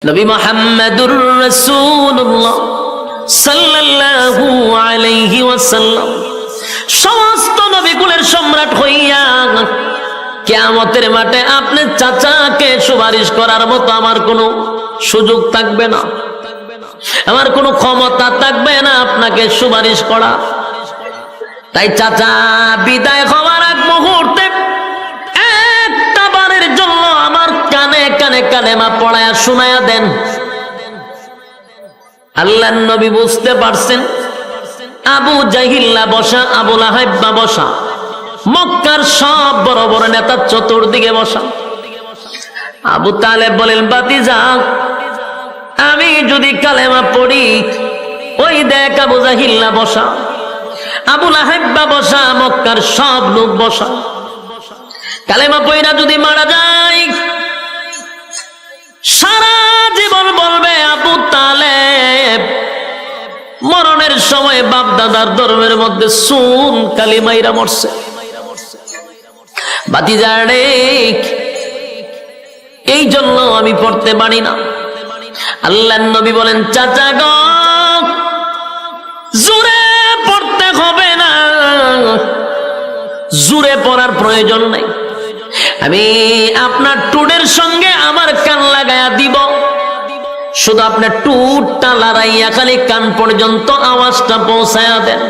নবী মুহাম্মদুর রাসূলুল্লাহ সাল্লাল্লাহু আলাইহি ওয়াসাল্লাম সমস্ত নবীকুলের সম্রাট হইয়া কিয়ামতের মাঠে আপনার চাচাকে সুপারিশ করার মতো আমার কোনো সুযোগ থাকবে না, আমার কোনো ক্ষমতা থাকবে না আপনাকে সুপারিশ করা। তাই চাচা বিদায় হওয়ার এক মুহূর্তে একটা বারের জন্য আমার কানে কানে কালেমা পড়ায়া শোনায়া দেন। আল্লাহর নবী বুঝতে পারছেন আবু জাহিল্লা বসা, আবু লাহাব বসা, মক্কার সব বড় বড় নেতা চতুর্দিকে বসা। আবু তালেব বলেন, বাতিজা আমি যদি কালেমা পড়ি, ওই দেখ আবু জাহিল্লা বসা, আবু লাহাব বসা, মক্কার সব লোক বসা, কালেমা পড়া যদি মারা যায় সারা জীবন বলবে আবু তালেব মরণের সময় বাপ দাদার ধর্মের মধ্যে সুন কালিমাইরা মরছে। বাতিজা রে, এই জন্য আমি পড়তে পারি না। আল্লাহর নবী বলেন, চাচা গো জোরে পড়তে হবে না, জোরে পড়ার প্রয়োজন নাই, আমি আপনার টুডের সঙ্গে আমার কান লাগায়া দিব, শুধু আপনার টুটটা লড়াইয়া খালি কান পর্যন্ত আওয়াজটা পৌঁছায়া দেন।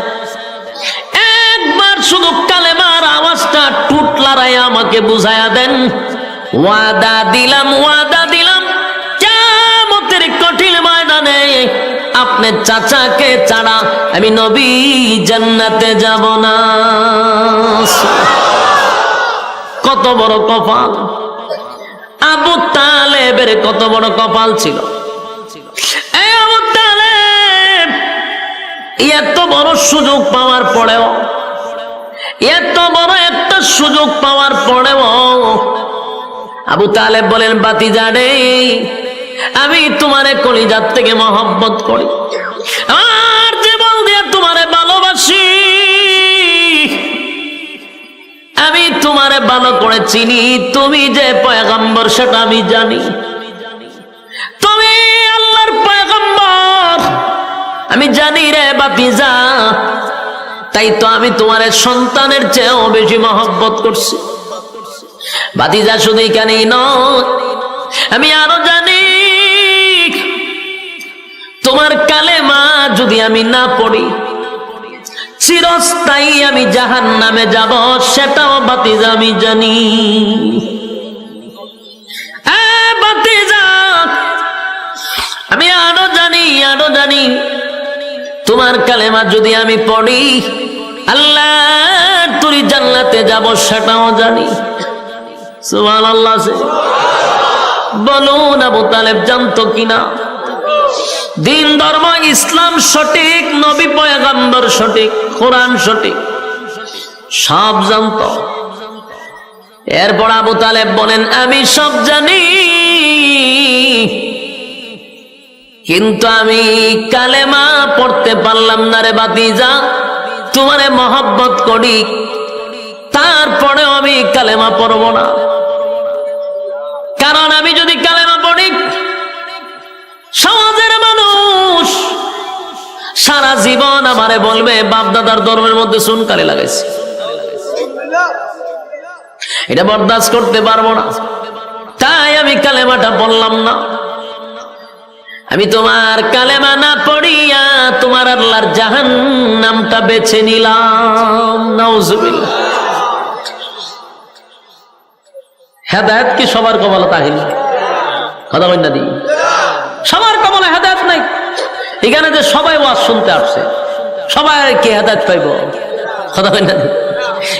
একবার শুধু কালেমার আওয়াজটা টুট লড়াইয়া আমাকে বুঝায়া দেন। ওয়াদা দিলাম, ওয়াদা দিলাম, কিয়ামতের কঠিন ময়দানে আপনার চাচাকে ছাড়া আমি নবী জান্নাতে যাব না। কত বড় কপাল! আবু তালেবের কত বড় কপাল ছিল! আবু তালেব এত বড় সুযোগ পাওয়ার পরেও, এত বড় একটা সুযোগ পাওয়ার পরেও আবু তালেব বলেন, বাতিজা রে, আমি তোমারে কলিজার থেকে মহব্বত করি, আর জীবন দিয়ে তোমারে ভালোবাসি, আমি তোমারে ভালো করে চিনি, তুমি যে পয়গম্বর সেটা আমি জানি, তুমি আল্লাহর পয়গম্বর আমি জানি রে বাতিজা, তাই তো আমি তোমারে সন্তানের চেয়েও বেশি মহব্বত করছি। বাতিজা শুধু এখানেই নয়, আমি আরো জানি তোমার কালেমা যদি আমি না পড়ি চিরস্থায়ী আমি জাহান্নামে যাব, সেটাও বাতিজা আমি জানি। বাতিজা আমি আরো জানি, আরো জানি তোমার কালেমা যদি আমি পড়ি আল্লাহ তুই জান্নাতে যাব, সেটাও জানি। সুবহানাল্লাহ। বলুন আবু তালেব জানতো কিনা দিন ধর্ম ইসলাম সঠিক, নবী পয়গম্বর সঠিক, কোরআন সঠিক, সব জানতো। এরপর আবু তালেব বলেন, আমি সব জানি, কিন্তু আমি কালেমা পড়তে পারলাম না রে বাতিজা, তোমারে মহব্বত করি, তারপরেও আমি কালেমা পড়ব না, কারণ আমি যদি কালেমা পড়ি সমাজের মানুষ সারা জীবন আমারে বলবে বাপ দাদার ধর্মের মধ্যে সুনকালি লাগাইছে, এটা বরদাস্ত করতে পারবো না, তাই আমি কালেমাটা পড়লাম না। আমি তোমার কালেমা না পড়িয়া তোমার আল্লাহর জাহান্নামটা বেছে নিলাম। নাউজুবিল্লাহ। হেদায়েত কি সবার কপালে তাহিল? কথা বলেন না দি, সবার কপালে হেদায়েত নাই। এখানে যে সবাই ওয়াজ শুনতে আসছে, সবাই কি হেদায়েত পাইব? কথা বলেন না দি,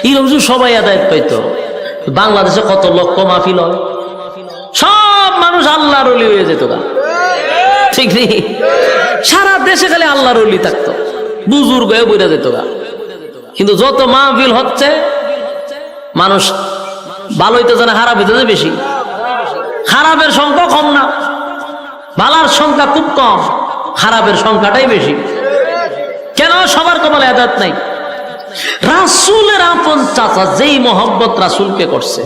এরকম সবাই হেদায়েত পাইতো, বাংলাদেশে কত লক্ষ মাহফিল হয়, সব মানুষ আল্লাহর ওলি হয়ে যেত গা, ঠিক নেই? সারা দেশে খালি আল্লাহর ওলি থাকতো, বুজুর্গ হয়ে বইরা যেত গা। কিন্তু যত মাহফিল হচ্ছে মানুষ ভালো হইতে জানে, খারাপ হইতে বেশি। খারাপের সংখ্যা কম না, ভালোর সংখ্যা খুব কম, খারাপের সংখ্যাটাই বেশি। কেন? সবার কপালে হেদায়েত নাই। রাসূলের আপন চাচা যেই মহব্বত রাসূলকে করছে,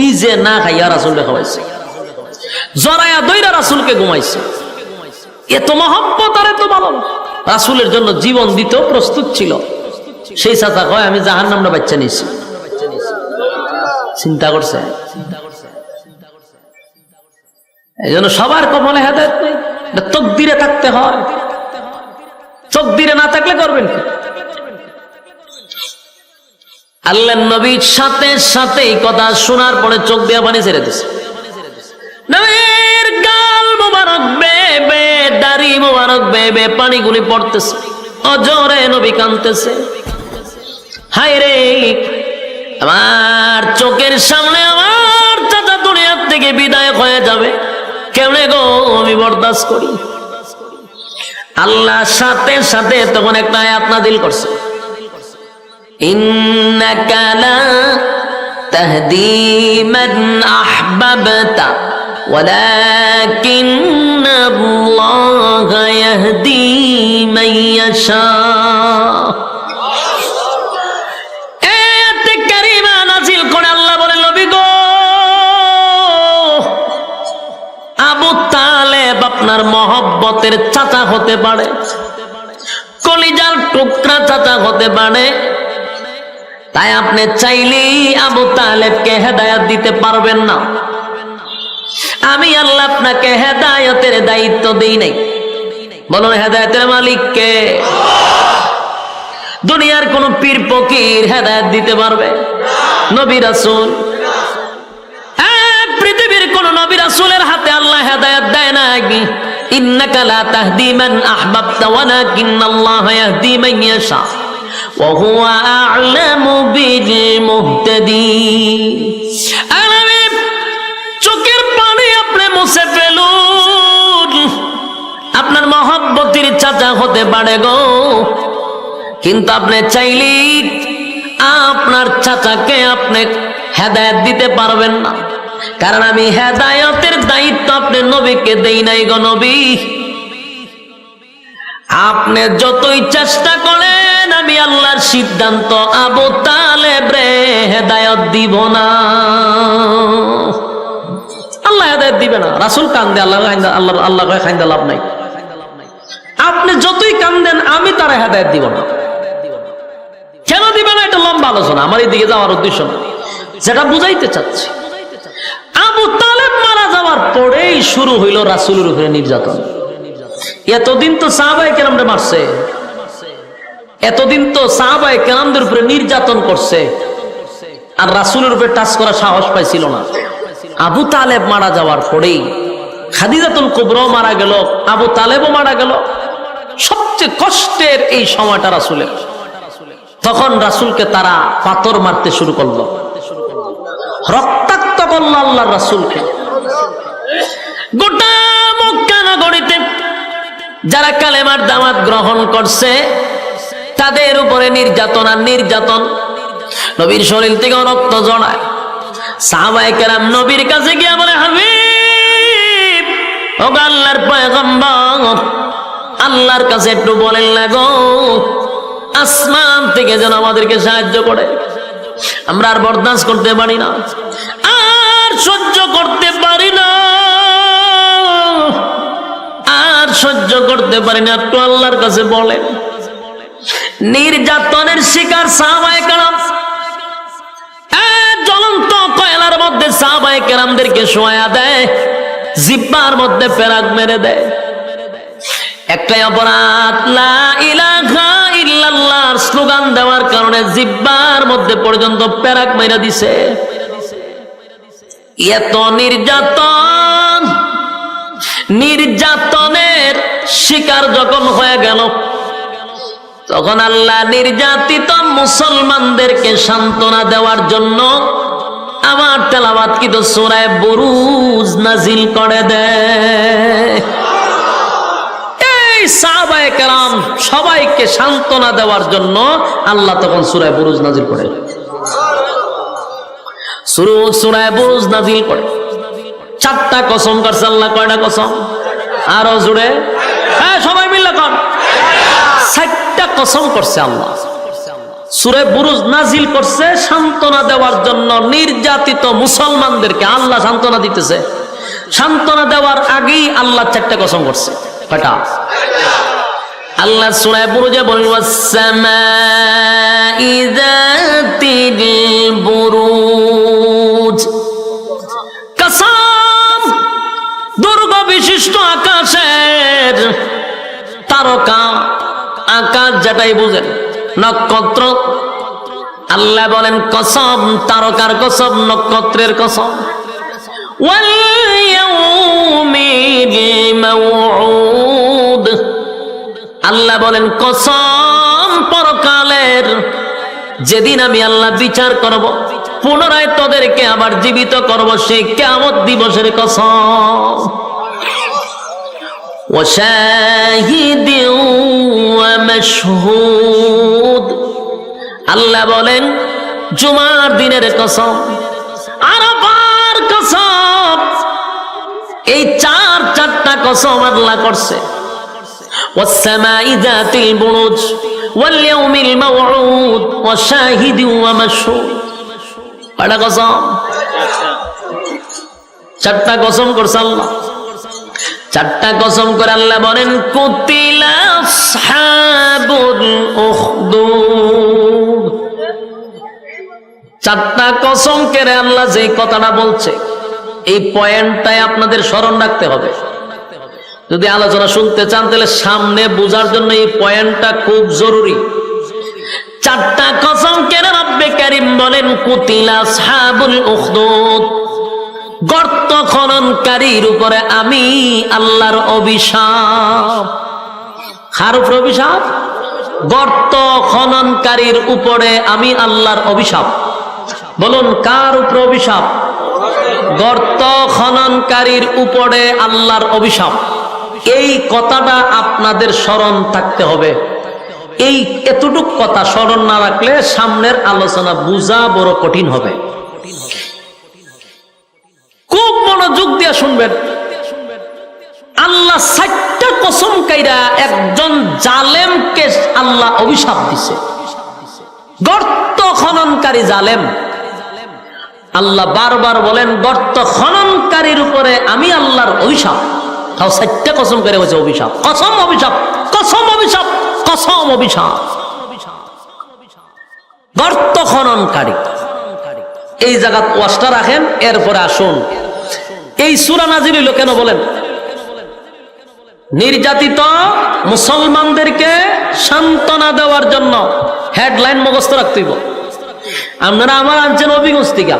নিজে না খাইয়া রাসূলকে খাওয়াইছে। জরায়া দইরা রাসূলকে ঘুমাইছে। এত মহব্বত আর এত ভালো রাসূলের জন্য জীবন দিতেও প্রস্তুত ছিল। সেই চাচা কয় আমি জাহান্নামটা বাচ্চা নিয়েছি। চিন্তা করছে? এই জন্য সবার কপালে হেদায়েত নেই, তকদিরে থাকতে হয়। তকদিরে না থাকলে করবেন কি? আল্লাহর নবীর সাথে সাথে এই কথা শোনার পরে চোখ দিয়ে পানি ছেড়ে দিছে। নবীর গাল মোবারক বেবে, দাড়ি মোবারক বেবে পানিগুলি পড়তেছে, অজরে নবী কাঁদতেছে। হায় রে, আমার চোখের সামনে আমার চাচা দুনিয়ার থেকে বিদায় হয়ে যাবে, কেমনে গো আমি বরদাস্ত করি। আল্লাহ সাথে সাথে তখন একটা আয়াত নাযিল করছে, ইন্নাকা লা তাহদি মান আহবাবতা ওয়ালাকিন্নাল্লাহা ইয়াহদি মান ইয়াশা। আয়াতে কারিমা নাযিল করে আল্লাহ বলেন, নবী গো, আবু তালেব আপনার মহব্বতের চাচা হতে পারে, কলিজার টুকরা চাচা হতে পারে, তাই আপনি চাইলেই আবু তালেবকে হেদায়েত দিতে পারবেন না। আমি আল্লাহ আপনাকে হেদায়েতের দায়িত্ব দেই নাই। বলুন হেদায়েতের মালিক কে? দুনিয়ার কোন পীর ফকির হেদায়েত দিতে পারবে? নবী রাসূল? পৃথিবীর কোন নবী রাসূলের হাতে আল্লাহ হেদায়েত দেয় না। ইন্নাকা লা তাহদি মান আহবাবতা ওয়ালাকিন্নাল্লাহা ইয়াহদি মান ইয়াশা ওয়া হুয়া আ'লামু বিল মুহতাদিন। আমি চোখের পানি আপনি মুছে ফেলুন, আপনার মহব্বতের চাচা হতে পারে গো, কিন্তু আপনি চাইলেই আপনার চাচাকে আপনি হেদায়েত দিতে পারবেন না, কারণ আমি হেদায়েতের দায়িত্ব আপনি নবীকে দেই নাই গো নবী। আপনি যতই চেষ্টা করেন, আমি আল্লাহর সিদ্ধান্ত আবু তালেব রে হেদায়েত দিব না। আল্লাহ হেদায়েত দিবে না। রাসূল কান্দে, আল্লাহ খাইন্দা লাভ নাই। আপনি যতই কান্দেন, আমি তারা হেদায়েত দিব না। কেন দিবে না? এটা লম্বা আলোচনা, আমার এই দিকে যাওয়ার উদ্দেশ্য না। যেটা বুঝাইতে চাচ্ছি, আবু তালেব মারা যাওয়ার পরেই শুরু হইল রাসূলের উপরে নির্যাতন। এতদিন তো সাহাবায়ে কেরামরে মারছে, এতদিন তো সাহাবায়ে কেরামদের উপরে নির্যাতন করছে, আর রাসূলের উপরে টাচ করার সাহস পাইছিল না। আবু তালেব মারা যাওয়ার পরেই খাদিজাতুল কুবরা মারা গেল, আবু তালেবও মারা গেল। সবচেয়ে কষ্টের এই সময়টা রাসূলের। তখন রাসূলকে তারা পাথর মারতে শুরু করলো, রক্তাক্ত করলো আল্লাহর রাসূলকে। গোটা মক্কা নগরীতে যারা কালেমার দাওয়াত গ্রহণ করছে তাদের উপরে নির্যাতন আর নির্যাতন। নবীর শরীর থেকে রক্ত জড়ায়। সাহাবায়ে কেরাম নবীর কাছে গিয়ে বলে, হাবিব, ও আল্লাহর পয়গম্বর, আল্লাহর কাছে একটু বলেন না গো, আসমান থেকে যেন আমাদেরকে সাহায্য করে। আমরা আর বরদাস্ত করতে পারি না, আর সহ্য করতে পারি না, আর সহ্য করতে পারি না, একটু আল্লাহর কাছে বলেন। নির্যাতনের শিকার সাহাবায়ে কেরাম, জ্বলন্ত কয়লার মধ্যে সাহাবায়ে কেরামদেরকে শোয়া দেয়, জিহ্বার মধ্যে পেরাক মেরে দেয়। একটাই অপরাধ, লা ইলাহা ইল্লাল্লাহর স্লোগান দেওয়ার কারণে জিহ্বার মধ্যে পর্যন্ত পেরাক মেরে দিছে। এত নির্যাতন, নির্যাতনের শিকার যখন হয়ে গেল, তখন আল্লাহ নির্যাতিত মুসলমানদেরকে সান্ত্বনা দেওয়ার জন্য আমার তেলাওয়াতকৃত সূরা বুরুজ নাজিল করে দেয়। এই সাহাবায়ে কেরাম সবাইকে সান্ত্বনা দেওয়ার জন্য আল্লাহ তখন সূরা বুরুজ নাজিল করে। সূরা বুরুজ নাজিল করে। 4টা কসম করছে আল্লাহ। কয়টা কসম? আরো জুড়ে, হ্যাঁ সবাই মিলে কন। 4টা কসম করছে আল্লাহ। সূরা বুরুজ নাজিল করছে সান্ত্বনা দেওয়ার জন্য নির্যাতিত মুসলমানদেরকে। আল্লাহ সান্ত্বনা দিতেছে, সান্ত্বনা দেওয়ার আগেই আল্লাহ চারটা কসম করছে। কয়টা? আল্লাহ সূরা বুরুজে বলেন ওয়াস-সামাই যাতিল বুরুজ, কসম দুর্গ বিশিষ্ট আকাশের, তারকা আকাশ যেটাই বুঝেন, নক্ষত্র, আল্লাহ বলেন কসম, তারকার কসম, নক্ষত্রের কসম। ওয়াল ইয়াউমিল মাউউদ, আল্লাহ বলেন কসম পরকালের, যেদিন আমি আল্লাহ বিচার করব, পুনরায় তোদেরকে আবার জীবিত করব, সেই কিয়ামত দিবসের কসম। ওয়া শাহিদিন ওয়া মাশহুদ, আল্লাহ বলেন জুমার দিনের কসম, আরাফার কসম। এই চারটা কসম আল্লাহ করছে। ওয়াস-সামাই যাতিল বুরুজ ওয়াল ইয়াউমিল মাউউদ ওয়া শাহিদিন ওয়া মাশহুদ। কয়টা কসম? চারটা কসম করছে আল্লাহ। চারটা কসম করে আল্লাহ বলেন কুতিলা আসহাবুল উখদুদ। চারটা কসম করে আল্লাহ যে কথাটা বলছে, এই পয়েন্টটাই আপনাদের স্মরণ রাখতে হবে। যদি আলোচনা শুনতে চান তাহলে সামনে বোঝার জন্য এই পয়েন্টটা খুব জরুরি। চারটা কসম কেন রব্বে কারীম বলেন কুতিলা আসহাবুল উখদুদ, গর্ত খননকারীর উপরে আমি আল্লাহর অভিশাপ। কার উপরে অভিশাপ? গর্ত খননকারীর উপরে আমি আল্লাহর অভিশাপ। বলুন কার উপরে অভিশাপ? গর্ত খননকারীর উপরে আল্লাহর অভিশাপ। এই কথাটা আপনাদের স্মরণ থাকতে হবে। এই এতটুক কথা স্মরণ না রাখলে সামনের আলোচনা বুঝা বড় কঠিন হবে। খুব মনোযোগ দিয়ে শুনবেন। আল্লাহ 4টা কসম কাইরা একজন জালেমকে আল্লাহ অভিশাপ দিছে। গর্ত খননকারী জালেম, আল্লাহ বারবার বলেন গর্ত খননকারীর উপরে আমি আল্লাহর অভিশাপ। তাও 4টা কসম করে বলছে অভিশাপ, কসম অভিশাপ, কসম অভিশাপ, কসম অভিশাপ। গর্ত খননকারী, এই জায়গাত ওয়াজটা রাখেন। এরপরে আসুন এই সূরা নাজিল হইল কেন বলেন? নির্যাতিত মুসলমানদেরকে সান্ত্বনা দেওয়ার জন্য। হেডলাইন মুখস্থ রাখতে হইব। আপনারা আমার আনছেন অভিগঞ্জ থেকে,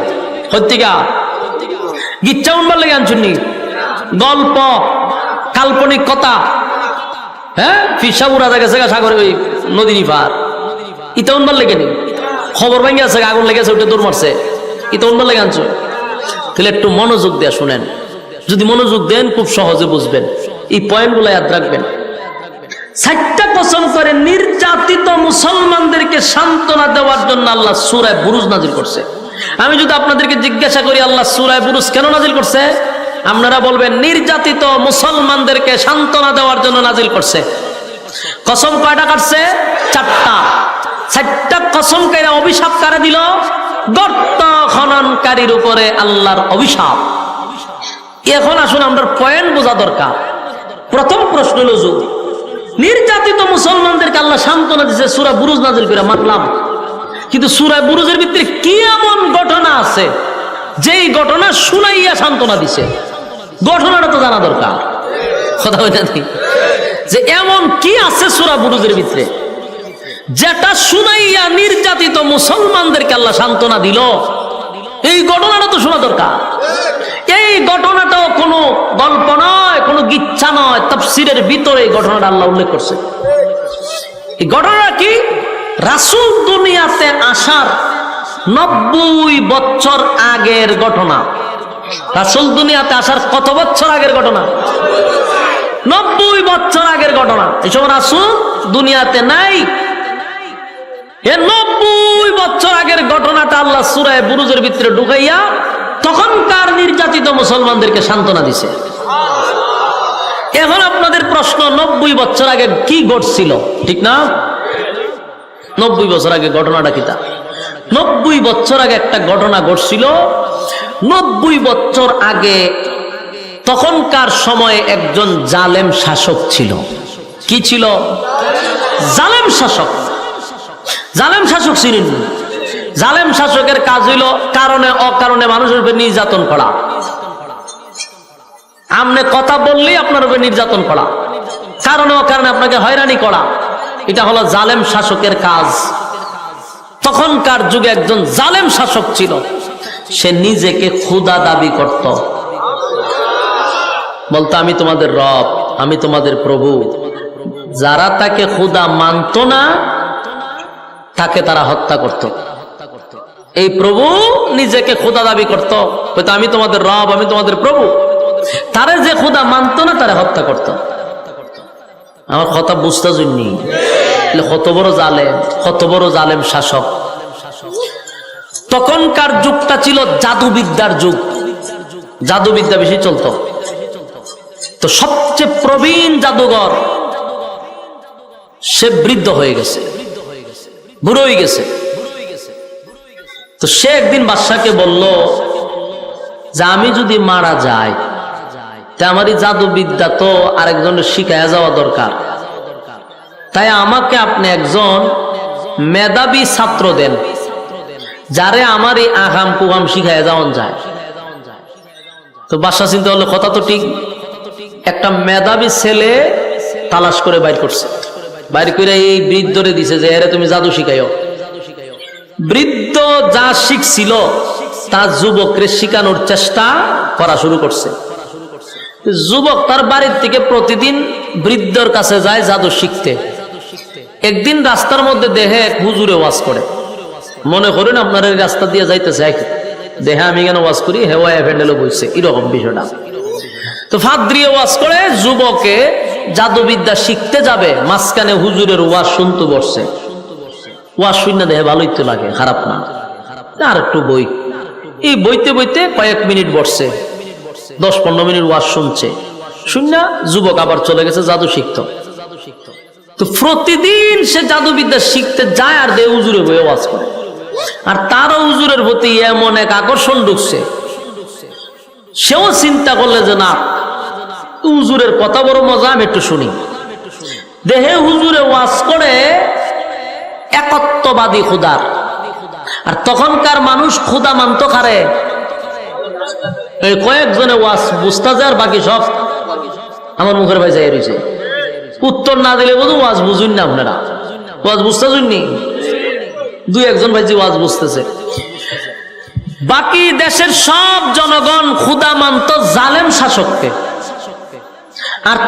হত্যিকা গিচ্ছা উনবার লেগে আনছেন নি? গল্প, কাল্পনিক কথা, হ্যাঁ ফিসা উড়া গেছে সাগরে, ওই নদীর পার, ইটা উনবার লেগে নি? খবর ভেঙে আছে, আগুন লেগেছে, ওটা দৌড় মারছে, ইটা উনবার লেগে আনছো? তাহলে একটু মনোযোগ দিয়ে শুনেন। যদি মনোযোগ দেন খুব সহজে বুঝবেন। এই পয়েন্টগুলো ইয়াদ রাখবেন। 4টা কসম করে নির্যাতিত মুসলমানদেরকে সান্ত্বনা দেওয়ার জন্য আল্লাহ সূরা বুরুজ নাজিল করছে। আমি যদি আপনাদেরকে জিজ্ঞাসা করি আল্লাহ সূরা বুরুজ কেন নাজিল করছে, আপনারা বলবেন নির্যাতিত মুসলমানদেরকে সান্ত্বনা দেওয়ার জন্য নাজিল করছে। কসম কয়টা কাটছে? 4টা। 4টা কসম করে অভিশাপ কারা দিল? গর্ত খননকারীর উপরে আল্লাহর অভিশাপ। এখন আসুন আমরা পয়েন্ট বোঝা দরকার। প্রথম প্রশ্ন হলো, যদি নির্যাতিত মুসলমানদেরকে আল্লাহ সান্ত্বনা দিচ্ছে সূরা বুরুজ নাজিল করে, মানলাম, কিন্তু সূরা বুরুজের ভিতরে কি এমন ঘটনা আছে যেই ঘটনা শুনাইয়া সান্ত্বনা দিছে? ঘটনাটা তো জানা দরকার। কথা বলতে যে এমন কি আছে সূরা বুরুজের ভিতরে যেটা শুনাইয়া নির্যাতিত মুসলমানদেরকে আল্লাহ সান্ত্বনা দিল? এই ঘটনাটা তো শোনা দরকার। এই ঘটনাটাও কোনো গল্প নয়, কোনো গিচ্ছা নয়, তাফসীরের ভিতরে এই ঘটনাটা আল্লাহ উল্লেখ করছে। এই ঘটনা কি? রাসূল দুনিয়াতে আসার 90 বছর আগের ঘটনা। রাসূল দুনিয়াতে আসার কত বছর আগের ঘটনা? 90 বছর আগের ঘটনা। এই সময় রাসূল দুনিয়াতে নাই। এই 90 বছর আগের ঘটনাটা আল্লাহ সূরা বুরুজের ভিতরে ঢুকাইয়া তখনকার নির্যাতিত মুসলমানদেরকে সান্ত্বনা দিছে। এখন আপনাদের প্রশ্ন, 90 বছর আগে কি ঘটছিল? ঠিক না? 90 বছর আগে ঘটনাটা কি? তা 90 বছর আগে একটা ঘটনা ঘটছিল। 90 বছর আগে তখনকার সময়ে একজন জালেম শাসক ছিল। কি ছিল? জালেম শাসক। জালেম শাসক ছিলেন। জালেম শাসকের কাজ হইল কারণে অকারণে মানুষের উপর নির্যাতন করা। আমনে কথা বললেই আপনার উপর নির্যাতন করা, কারণে অকারণে আপনাকে হয়রানি করা, এটা হলো জালেম শাসকের কাজ। তখনকার যুগে একজন জালেম শাসক ছিল, সে নিজেকে খোদা দাবি করত, বলতো আমি তোমাদের রব, আমি তোমাদের প্রভু। যারা তাকে খোদা মানত না তাকে তারা হত্যা করত। এই প্রভু নিজেকে খোদা দাবি করত, হয়তো আমি তোমাদের রব, আমি তোমাদের প্রভু। তারে যে খোদা মানত না তারে হত্যা করত। আমার কথা বুঝতে জন্যই কত বড় জালেম, কত বড় জালেম শাসক। তখনকার যুগটা ছিল জাদুবিদ্যার যুগ, জাদুবিদ্যা বেশি চলতো। তো সবচেয়ে প্রবীণ জাদুঘর সে বৃদ্ধ হয়ে গেছে, বুড়ো হয়ে গেছে। তো সে একদিন বাদশাকে বলল যে আমি যদি মারা যাই তা আমার এই জাদুবিদ্যা তো আরেকজনের শিখাইয়া যাওয়া দরকার, তাই আমাকে আপনি একজন মেধাবী ছাত্র দেন যারে আমার এই আগাম কুগাম শিখাইয়া যাওয়ান যায়। তো বাদশা চিন্তা করলো কথা তো ঠিক, একটা মেধাবী ছেলে তালাশ করে বাইর করছে, বাইর করে এই বৃদ্ধরে দিছে যে এরে তুমি জাদু শিখাইও। বৃদ্ধ যা শিখছিল তা যুবকরে শিখানোর চেষ্টা করা শুরু করছে। যুবক তার বাড়ির থেকে প্রতিদিন বৃদ্ধর কাছে যায় জাদু শিখতে। একদিন রাস্তার মধ্যে দেখে এক হুজুরে ওয়াজ করে। মনে করেন আপনার এই রাস্তা দিয়ে যাইতেছে, দেখে আমি কেন ওয়াজ করি, হেওয়া ফ্যান্ডেলও বইছে, এরকম বিষয়টা। তো ফাদ্রিয়ে ওয়াজ করে, যুবকে জাদুবিদ্যা শিখতে যাবে, মাঝখানে হুজুরের ওয়াজ শুনতে বসছে। ওয়াজ শুনে দেখে ভালোই তো লাগে, খারাপ না, আর একটু বই। এই বইতে বইতে কয়েক মিনিট বসছে, 10-15 মিনিট ওয়াজ শুনছে। শুননা যুবক আবার চলে গেছে জাদু শিখতো। তো প্রতিদিন সে জাদুবিদ্যা শিখতে যায় আর দে হুজুরে বইয়ে ওয়াজ করে। আর তারও হুজুরের প্রতি এমন এক আকর্ষণ ঢুকছে, সেও চিন্তা করলে যে না, হুজুরের কথা বড় মজা, আমি একটু শুনি। দেহে হুজুরে ওয়াজ করে একত্ববাদী খুদার। আর তখনকার মানুষ খুদা মানত কারে? এই কয়েকজনে ওয়াজ বুঝতে যায় আর বাকি সব আমার মুখের ভাই যাই রয়েছে। উত্তর না দিলে বোধ ওয়াজ বুঝুন না, আপনারা ওয়াজ বুঝতে শুননি, 2-1 ভাই যে ওয়াজ বুঝতেছে। বাকি দেশের সব জনগণ খুদা মানত জালেম শাসককে। আর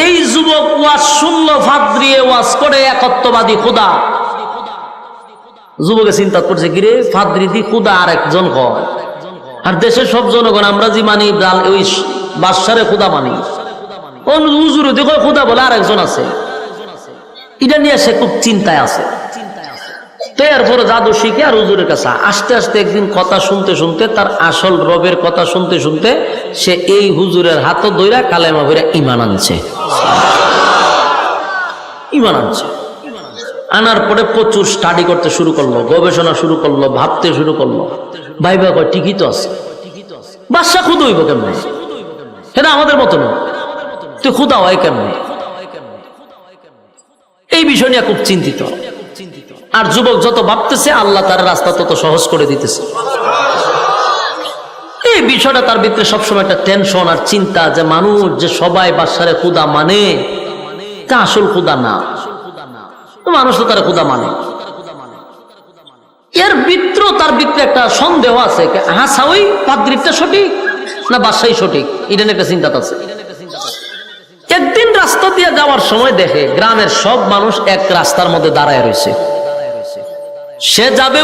এই যুবক ওয়াজ শুনলো, ফাদ্রিয়ে ওয়াজ করে একত্ববাদী খুদা। যুবকে চিন্তা করছে, কিরে ফাদ্রি দি খুদা আর একজন কয়, আর দেশের সব জনগণ আমরা যে মানি ওই বাদশারে খুদা মানি, হুজুর দেখো খুদা বলে আর একজন আছে। এটা নিয়ে সে খুব চিন্তায় আছে। তো এরপরে জাদু শিখে আর হুজুরের কাছে আস্তে আস্তে একদিন কথা শুনতে শুনতে, তার আসল রবের কথা শুনতে শুনতে সে এই হুজুরের হাত ধইরা কালেমা ভরে ঈমান আনছে। ঈমান আনছে, আনার পরে প্রচুর স্টাডি করতে শুরু করলো, গবেষণা শুরু করলো, ভাবতে শুরু করলো। ভাইবা কয় ঠিকই তো আছে, বাদশা খুদা হইব কেমন? এটা আমাদের মতো না, তুই খুদা হয় কেমন? এই বিষয় নিয়ে খুব চিন্তিত। আর যুবক যত ভাবতেছে, আল্লাহ তার রাস্তা তত সহজ করে দিতেছে। এই বিষয়টা তার ভিতরে সবসময় একটা টেনশন আর চিন্তা, যে মানুষ যে সবাই বাদশারে খুদা মানে, তা আসল খুদা না। মানুষ তো তারা খুদা মানে। এর ভিতরে তার ভিতরে একটা সন্দেহ আছে, হাসা ওই পাদ্রিটা সঠিক না বাদশাই সঠিক, এটা একটা চিন্তা আছে। একদিন রাস্তা দিয়ে যাওয়ার সময় দেখে গ্রামের সব মানুষ এক রাস্তার মধ্যে দাঁড়ায় রয়েছে। সে যাবে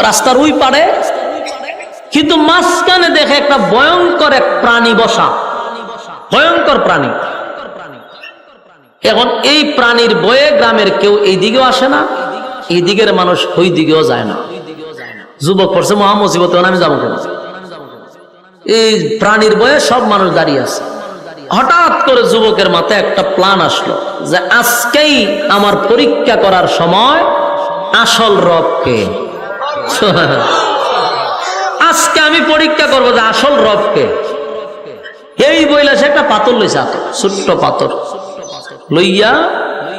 রাস্তার ওই পারে, কিন্তু মাঝখানে দেখে একটা ভয়ঙ্কর এক প্রাণী বসা, ভয়ঙ্কর প্রাণী। এখন এই প্রাণীর ভয়ে গ্রামের কেউ এই দিকেও আসে না, এই দিকের মানুষ ওই দিকেও যায় না। যুবক পড়ছে মহা মুসিবত, আমি যাবো কেন? এই প্রাণীর ভয়ে সব মানুষ দাঁড়িয়ে আছে। হঠাৎ করে যুবকের মাথায় একটা প্ল্যান আসলো, যে আজকেই আমার পরীক্ষা করার সময় আসল রবকে। আজকে আমি পরীক্ষা করবো যে আসল রবকে। এই বইলা সে একটা পাথর লইছে, ছোট্ট পাথর লইয়া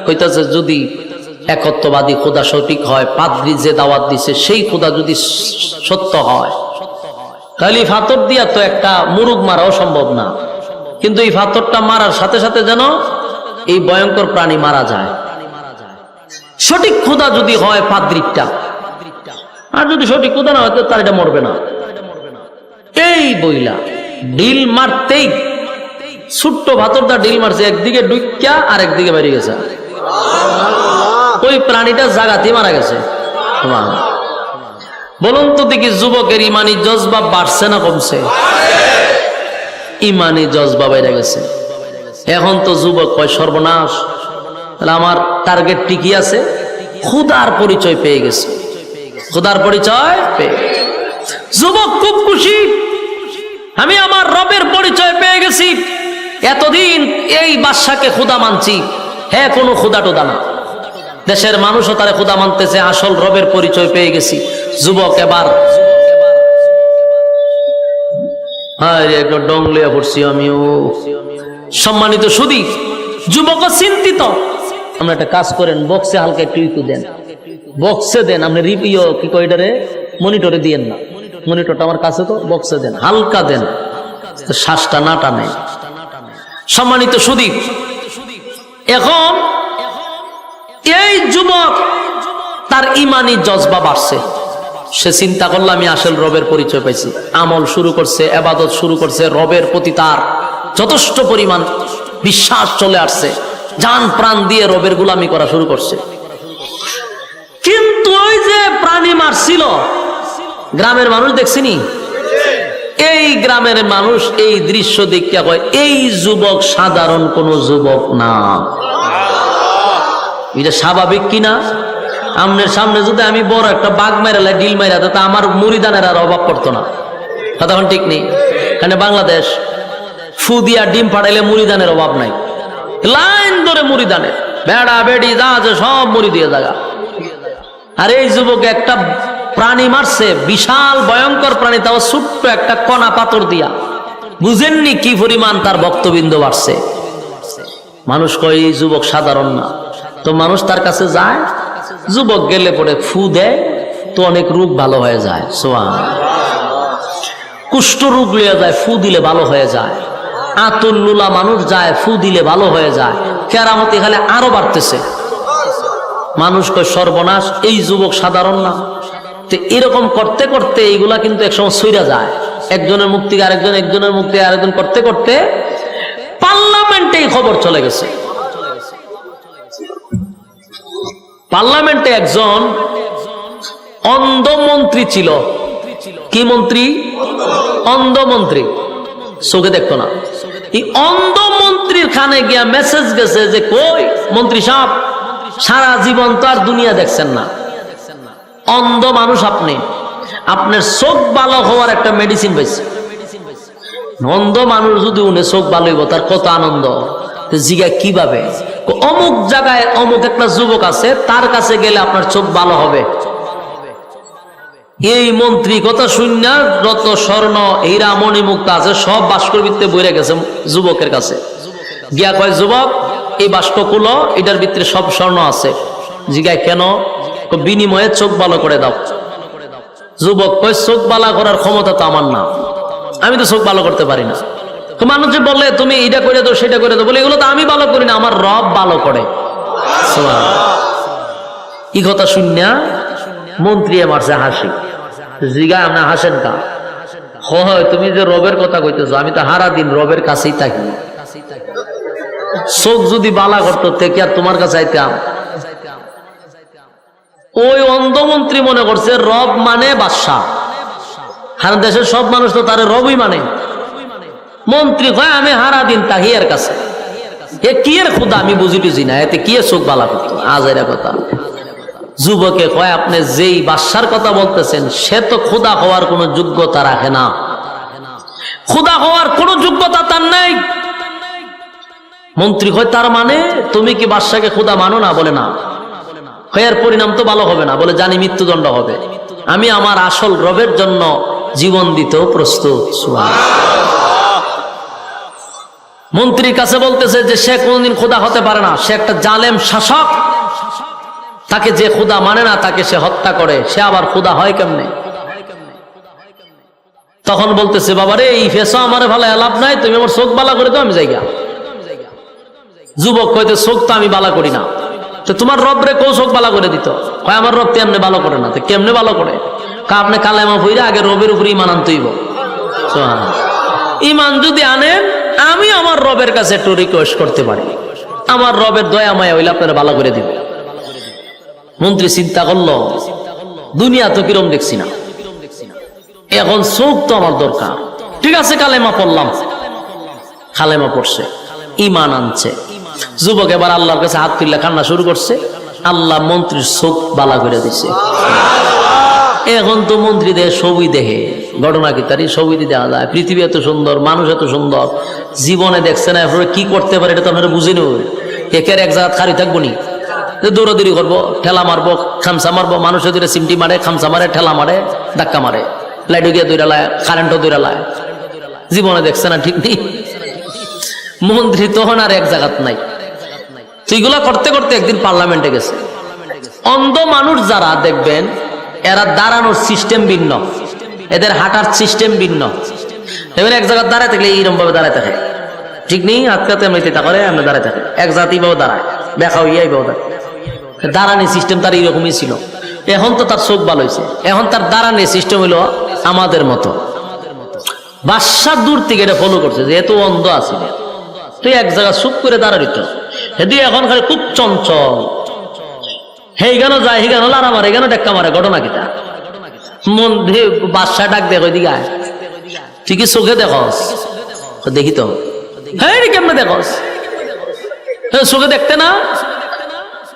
কইতাছে যদি একত্ববাদী খোদা সঠিক হয়, পাদ্রী যে দাওয়াত দিছে সেই খোদা যদি সত্য হয়, তাহলে এই পাথর দিয়া তো একটা মুরুগ মারাও সম্ভব না, কিন্তু এই পাথরটা মারার সাথে সাথে যেন এই ভয়ঙ্কর প্রাণী মারা যায়। সঠিক খোদা যদি হয় পাদ্রীটা, আর যদি সঠিক খোদা না হয় তার এটা মরবে না। এই বইলা ডিল মারতেই ছোট্ট পাথরটা ডিল মারছে, একদিকে ডুইকা আর একদিকে বেরিয়ে গেছে। ওই প্রাণীটা জাগাতে মারা গেছে। বলুন তো দেখি, যুবকের ইমানি জজবা বাড়ছে না কমছে? ইমানি জজবা বেড়ে গেছে। এখন তো যুবক কয় সর্বনাশ, তাহলে আমার টার্গেট ঠিকই আছে, খুদার পরিচয় পেয়ে গেছে। খুদার পরিচয় পেয়ে যুবক খুব খুশি, আমি আমার রবের পরিচয় পেয়ে গেছি। এতদিন এই বাদশাকে খুদা মানছি, হ্যাঁ কোনো খুদা টোদা না, দেশের মানুষও তারা খুদা মানতেছে, আসল রবের পরিচয় পেয়ে গেছি। যুবক এবার একটা ডং লিয়া পড়ছি আমিও। সম্মানিত সুধী, যুবক চিন্তিত। আমরা একটা কাজ করেন, বক্সে হালকা একটু ইকু দেন, বক্সে দেন, আপনি রিভিউ কি কয়টারে মনিটরে দিয়েন না, মনিটরটা আমার কাছে তো, বক্সে দেন, হালকা দেন, শ্বাসটা না টানে। সম্মানিত সুধী, এখন এই যুবক তার ইমানি জজবা বাড়ছে। সে চিন্তা করলো আমি আসল রবের পরিচয় পাইছি। আমল শুরু করছে, ইবাদত শুরু করছে, রবের প্রতি তার যথেষ্ট পরিমাণ বিশ্বাস চলে আসছে, জান প্রাণ দিয়ে রবের গোলামি করা শুরু করছে। কিন্তু ওই যে প্রাণী মারছিল, গ্রামের মানুষ দেখছিনি, এই গ্রামের মানুষ এই দৃশ্য দেখিয়া কয় এই যুবক সাধারণ কোন যুবক না। এটা স্বাভাবিক কিনা? আমনের সামনে যদি আমি বড় একটা বাঘ মেরালে ডিল মেরা, তা আমার মুড়িদানের আর অভাব পড়তো না। কথা ঠিক নেই? এখানে বাংলাদেশ ফু দিয়া ডিম ফাটাইলে মুড়িদানের অভাব নাই, লাইন ধরে মুড়িদানের, বেড়া বেড়ি যা আছে সব মুড়ি দিয়ে জায়গা। আর এই যুবক একটা প্রাণী মারছে, বিশাল ভয়ঙ্কর প্রাণী, তাও ছোট্ট একটা কণা পাথর দিয়া। বুঝেননি কি পরিমাণ তার ভক্তবৃন্দ বাড়ছে। মানুষ কয় এই যুবক সাধারণ না, তো মানুষ তার কাছে যায়, যুবক গেলে পরে ফু দেয়, তো অনেক রোগ ভালো হয়ে যায়। কুষ্ঠ রোগ লিয়ে যায়, ফু দিলে ভালো হয়ে যায়। আতুল্লুলা মানুষ যায়, ফু দিলে ভালো হয়ে যায়। কেরামতি খালে আরো বাড়তেছে। মানুষ কয় সর্বনাশ, এই যুবক সাধারণ না। তো এরকম করতে করতে এইগুলা কিন্তু একসময় সইরা যায়, একজনের মুক্তি আরেকজন, একজনের মুক্তি আরেকজন করতে করতে পার্লামেন্টে এই খবর চলে গেছে। পার্লামেন্টে একজন অন্ধ মন্ত্রী ছিল। কি মন্ত্রী? অন্ধ মন্ত্রী, চোখে দেখতো না। এই অন্ধ মন্ত্রীর খানে গিয়া মেসেজ গেছে যে কই মন্ত্রী সাহেব, সারা জীবন তো আর দুনিয়া দেখছেন না, অন্ধ মানুষ আপনি, আপনার চোখ ভালো হওয়ার একটা মেডিসিন পাইছে। অন্ধ মানুষ যদি উনি চোখ ভালো হইব, তার কত আনন্দ। জিগা কিভাবে? অমুক জায়গায় অমুক একটা যুবক আছে, তার কাছে গেলে আপনার চোখ ভালো হবে। এই মন্ত্রী কথা শুননা রত স্বর্ণ হীরা মণি মুক্তা আছে সব বাস্কর ভিতরে বইরে গেছে যুবকের কাছে গিয়া কয়, যুবক এই বাস্ক খুলো, এটার ভিতরে সব স্বর্ণ আছে। জিগায় কেন? বিনিময়ে চোখ ভালো করে দাও। যুবক কয়, চোখ ভালো করার ক্ষমতা তো আমার না, আমি তো চোখ ভালো করতে পারি না। মানুষ যে বললে তুমি এটা করে দাও সেটা করে দাও, বলে এগুলো তো আমি ভালো করি না, আমার রব ভালো করে। এই কথা শুননা মন্ত্রী মারছে হাসি। জিগায় আপনি হাসেন কা? হয় তুমি যে রবের কথা কইতেছো, আমি তো হারা দিন রবের কাছেই থাকি, চোখ যদি বালা করতো থেকে আর তোমার কাছে আইতাম। ওই অন্ধমন্ত্রী মনে করছে রব মানে বাদশা, আর দেশের সব মানুষ তো তার রবই মানে। মন্ত্রী কয় আমি হারা দিন তাহি এর কাছে, এ কি এর খুদা আমি বুঝি টুঝি না, এতে কি এর চোখ বালা করতো? আজ এর কথা। যুবকে কয় আপনি যেই বাদশার কথা বলতেছেন সে তো খোদা হওয়ার কোন যোগ্যতা রাখে না, খোদা হওয়ার কোন যোগ্যতা তার নেই। মন্ত্রী কয় তার মানে তুমি কি বাদশাকে খোদা মানো না? বলে না। এর পরিণাম তো ভালো হবে না, বলে জানি মৃত্যুদণ্ড হবে, আমি আমার আসল রবের জন্য জীবন দিতেও প্রস্তুত। মন্ত্রীর কাছে বলতেছে যে সে কোনদিন খোদা হতে পারে না, সে একটা জালেম শাসক, তাকে যে খোদা মানে না তাকে সে হত্যা করে, সে আবার খোদা হয় কেমনে? তখন বলতেছে বাবা রে, এই ফেসা আমার ভালো লাভ নাই, তুমি আমার চোখ বালা করে দাও, আমি জায়গা। যুবক কইতে চোখ তো আমি বালা করি না, তো তোমার রব রে কেউ চোখ বালা করে দিত? কয় আমার রব তেমনি ভালো করে না। তো কেমনে ভালো করে? আপনি কালেমা পইরা আগে রবের উপর ইমান আনতেইব। ইমান যদি আনেন, আমি আমার রবের কাছে একটু রিকোয়েস্ট করতে পারি, আমার রবের দয়া মায়া হইলে আপনারা ভালো করে দিবে। মন্ত্রী চিন্তা করলো, দুনিয়া তো কিরম দেখছি না, এখন চোখ তো আমার দরকার। ঠিক আছে, কালেমা পড়লাম। কালেমা পড়ছে, ইমান আনছে। যুবক এবার আল্লাহর কাছে হাত তুললে কান্না শুরু করছে। আল্লাহ মন্ত্রীর চোখ বালা করে দিছে। এখন তো মন্ত্রী দেহে ছবি, দেখে ঘটনা কি তারই ছবি দেখা যায়। পৃথিবী এত সুন্দর, মানুষ এত সুন্দর, জীবনে দেখছে না, এরপরে কি করতে পারে এটা তো আপনারা বুঝি নি। একের এক জায়গা খারি থাকবো নি, দৌড়াদৌড়ি করবো, ঠেলা মারবো, খামসা মারবো, মানুষের দূরে সিমটি মারে, খামসা মারে, ঠেলা মারে, ধাক্কা মারে, লাইটও গিয়ে দৌড়া লায়, কারেন্টও দৌড়া লায়। জীবনে দেখছে না, ঠিক নেই। মন্ত্রী তখন আর এক জায়গাত নাই। সেইগুলা করতে করতে একদিন পার্লামেন্টে গেছে। অন্ধ মানুষ যারা দেখবেন, এরা দাঁড়ানোর সিস্টেম ভিন্ন, এদের হাঁটার সিস্টেম ভিন্ন। এবার এক জায়গায় দাঁড়ায় থাকলে এইরকম ভাবে দাঁড়ায় থাকে, ঠিক নেই। আজকাতে এমনি করে আমরা দাঁড়ায় থাকে, এক জাতি ভাবে দাঁড়ায়, দেখা হইয়া এইভাবে দাঁড়ায়। দাঁড়ানি সিস্টেম তার এইরকমই ছিল। এখন তো তার চোখ ভালো হয়েছে, এখন তার দাঁড়ানি সিস্টেম হইলো আমাদের মতো। বাদশা দূর থেকে এটা ফলো করছে যে এত অন্ধ আছে, তুই এক জায়গায় চুপ করে দাঁড়াইত। হেদি এখন খালি খুব চঞ্চল, হেই গানও যায়, হি গানও লারা মারে, গানও টেক্কা মারে। ঘটনা কিটা? মন বাদশা ডাক দেখ, ওইদিকে আয়, তুই কি চোখে দেখস? দেখি তো। হ্যাঁ, কেমনে দেখস? চোখে দেখতে না?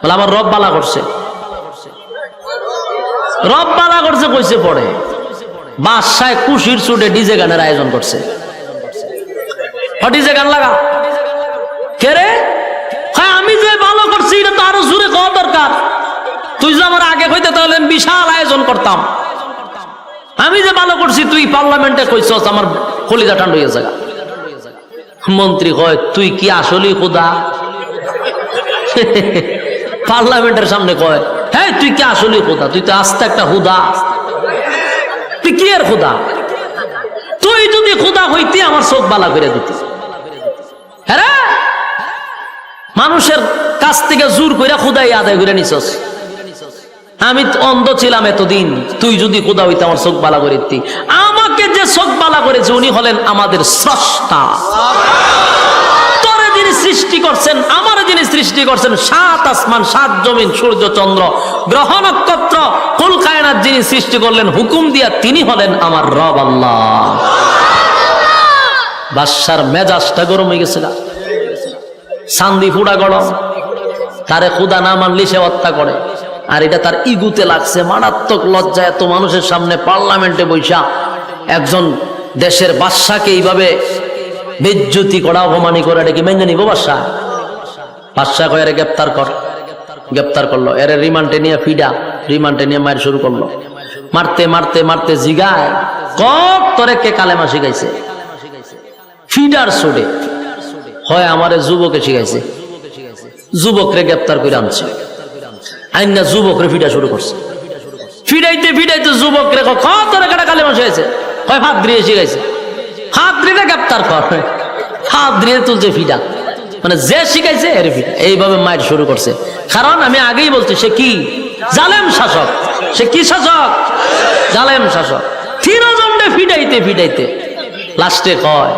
বলে আমার রব বালা করছে। রব বালা করছে কইছে পড়ে। বাদশায় খুশির চুটে ডিজে গানের আয়োজন করছে। ডিজে গান লাগা কে রে? হ্যাঁ, আমি যে ভালো করছি এটা তো আরো জোরে খাওয়া দরকার। তুই যে আমার আগে হইতে তাহলে আমি বিশাল আয়োজন করতাম। আমি যে ভালো করছি, তুই পার্লামেন্টে কইছস, আমার কলিজা ঠান্ডা হয়ে যায়। মন্ত্রী কয়, তুই কি আসলেই খোদা? পার্লামেন্টের সামনে কয়, হ্যাঁ তুই কি আসলেই খোদা? তুই তো আস্তে একটা হুদা, তুই কি এর খোদা? তুই যদি খোদা হইতি আমার চোখ বালা করে দিতি। হ্যাঁ, মানুষের কাছ থেকে জোর করে খোদাই আদায় করে নিছস। আমি অন্ধ ছিলাম এতদিন, তুই যদি খোদা হইতে আমার চোখ বালা করে দিতি। আমাকে যে চোখ বালা করেছে উনি হলেন আমাদের স্রষ্টা। তোরে যিনি সৃষ্টি করছেন, আমার যিনি সৃষ্টি করছেন, সাত আসমান, সাত জমিন, সূর্য চন্দ্র, গ্রহ নক্ষত্র, কুল কায়নাত যিনি সৃষ্টি করলেন হুকুম দিয়া, তিনি হলেন আমার রব আল্লাহ। বাদশার মেজাজটা গরম হয়ে গেছিল, চান্দি ফুড়া গরম। তারে খোদা না মানলি সে হত্যা করে, আর এটা তার ইগুতে লাগছে মারাত্মক লজ্জা। এত মানুষের সামনে পার্লামেন্টে বৈশা একজন দেশের বাদশাকে এইভাবে বেজ্জতি করা, অপমানি করে, এটা কি মেনে নিব বাদশা? বাদশা কয় এর গ্রেপ্তার কর। গ্রেপ্তার করলো, এর রিমান্ডে নিয়ে ফিডা, রিমান্ডে নিয়ে মায়ের শুরু করলো। মারতে মারতে মারতে জিগায়, কত তোরে কে কালেমা শিখাইছে? ফিডার সোডে হয় আমারে যুবকে শিখাইছে। যুবকরে গ্রেপ্তার করে আনছে, আইনা যুবকরে ফিডা শুরু করছে। ফিডাইতে ফিডাইতে যুবকরে তোরে কাটা কালেমা শিখাইছে, হয় হাত দিয়ে শিখাইছে। হাত দিয়ে গ্রেপ্তার কর, হাত দিয়ে তুলছে ফিডা, মানে যে শিখাইছে এর ফিডা। এইভাবে মায়ের শুরু করছে। কারণ আমি আগেই বলছি, সে কি জালেম শাসক। সে কি শাসক? জালেম শাসক। তিনজনে ফিডাইতে ফিডাইতে লাস্টে কয়,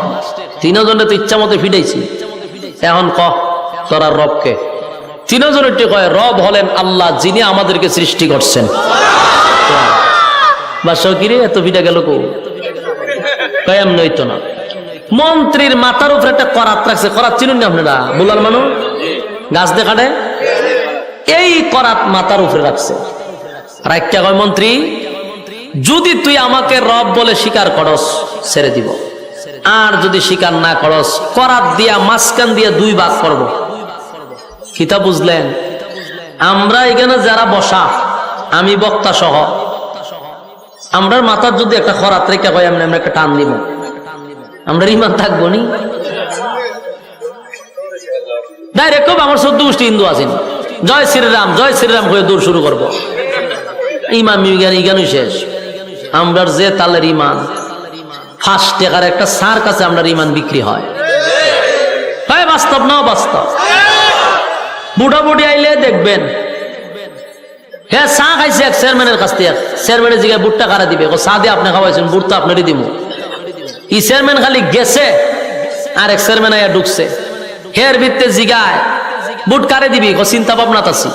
তিনজনে তো ইচ্ছা মতো ফিডাইছি, এখন ক তোরা রবকে। তিনজনের কয় রব হলেন আল্লাহ, যিনি আমাদেরকে সৃষ্টি করছেন। বাদশা কিরে এত ফিডা গেল কো? কয়াম নইতো না। মন্ত্রীর মাথার উপরে একটা করাত রাখছে। করাত চিনুন না আপনারা? বুলার মানুষ গাছ দেখাটে, এই করাত মাথার উপরে রাখছে। রাখা কয়, মন্ত্রী যদি তুই আমাকে রব বলে স্বীকার করস ছেড়ে দিব, আর যদি স্বীকার না করস করাত দিয়া মাঝখান দিয়া দুই ভাগ করব। কিতা বুঝলেন? আমরা এখানে যারা বসা, আমি বক্তা সহ, আমরা মাথার যদি একটা খরাত রেখা হয়, আমরা একটা টান দিব, আমরা ইমান থাকবো নি? ডাইরেক্ট কব আমার 14 গোষ্ঠী হিন্দু আছেন, জয় শ্রীরাম হয়ে দূর শুরু করবো। ইমান ইগানই শেষ। আমরা যে তালের ইমান 5 টাকার একটা সার কাছে আমরা ইমান বিক্রি হয়। বাস্তব না বাস্তব? বুড়া বুড়ি আইলে দেখবেন, হ্যাঁ চা খাইছে এক চেয়ারম্যানের কাছ থেকে, চেয়ারম্যানের জিগায় বুটটা কারা দিবে, চা দিয়ে আপনি খাওয়াইছেন, বুট তো আপনারই দিব। ই চেয়ারম্যান খালি গেছে আর এক চেয়ারম্যান আয়া ঢুকছে, হের ভিত্তে জিগায় বুট কারে দিবি, চিন্তা ভাবনা আছে।